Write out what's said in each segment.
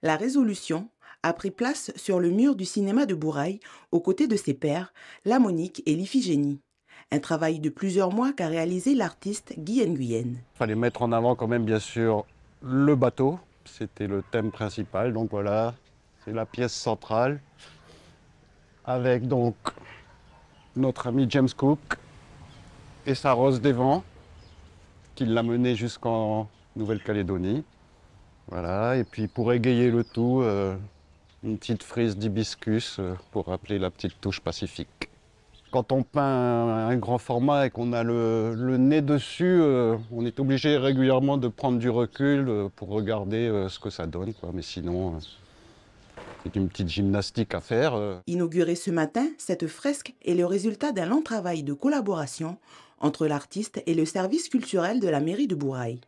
La Résolution a pris place sur le mur du cinéma de Bourail aux côtés de ses pairs, La Monique et l'Iphigénie. Un travail de plusieurs mois qu'a réalisé l'artiste Guy Nguyen. Il fallait mettre en avant quand même bien sûr le bateau, c'était le thème principal, donc voilà, c'est la pièce centrale, avec donc notre ami James Cook et sa Rose des Vents, qui l'a mené jusqu'en Nouvelle-Calédonie. Voilà, et puis pour égayer le tout, une petite frise d'hibiscus pour rappeler la petite touche pacifique. Quand on peint un grand format et qu'on a le nez dessus, on est obligé régulièrement de prendre du recul pour regarder ce que ça donne, quoi. Mais sinon, c'est une petite gymnastique à faire. Inaugurée ce matin, cette fresque est le résultat d'un long travail de collaboration entre l'artiste et le service culturel de la mairie de Bourail.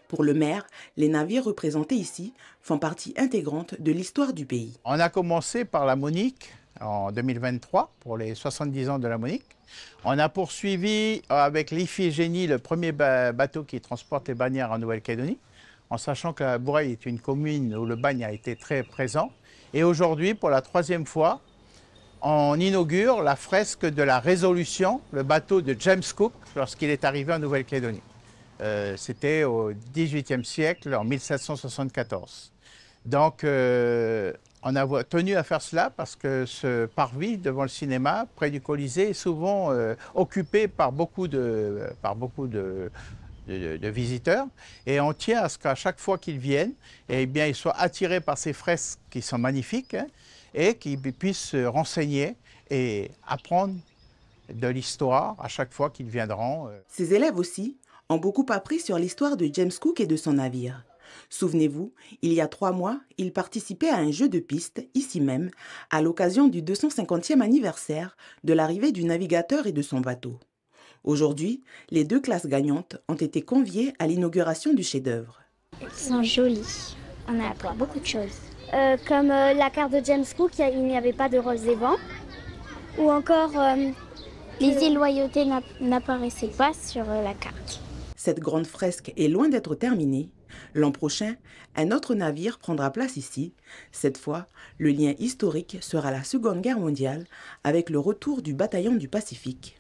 Pour le maire, les navires représentés ici font partie intégrante de l'histoire du pays. On a commencé par la Monique en 2023 pour les 70 ans de la Monique. On a poursuivi avec l'Iphigénie, le premier bateau qui transporte les bannières en Nouvelle-Calédonie, en sachant que Bourail est une commune où le bagne a été très présent. Et aujourd'hui, pour la troisième fois, on inaugure la fresque de la Résolution, le bateau de James Cook, lorsqu'il est arrivé en Nouvelle-Calédonie. C'était au XVIIIe siècle, en 1774. Donc, on a tenu à faire cela parce que ce parvis devant le cinéma, près du Colisée, est souvent occupé par beaucoup de visiteurs. Et on tient à ce qu'à chaque fois qu'ils viennent, eh bien, ils soient attirés par ces fresques qui sont magnifiques, hein, et qu'ils puissent se renseigner et apprendre de l'histoire à chaque fois qu'ils viendront. Ces élèves aussi ont beaucoup appris sur l'histoire de James Cook et de son navire. Souvenez-vous, il y a 3 mois, ils participaient à un jeu de piste, ici même, à l'occasion du 250e anniversaire de l'arrivée du navigateur et de son bateau. Aujourd'hui, les 2 classes gagnantes ont été conviées à l'inauguration du chef-d'œuvre. Ils sont jolis. On a appris beaucoup de choses. Comme la carte de James Cook, il n'y avait pas de Rose des Vents. Ou encore, Les îles Loyauté n'apparaissaient pas sur la carte. Cette grande fresque est loin d'être terminée. L'an prochain, un autre navire prendra place ici. Cette fois, le lien historique sera la Seconde Guerre mondiale avec le retour du bataillon du Pacifique.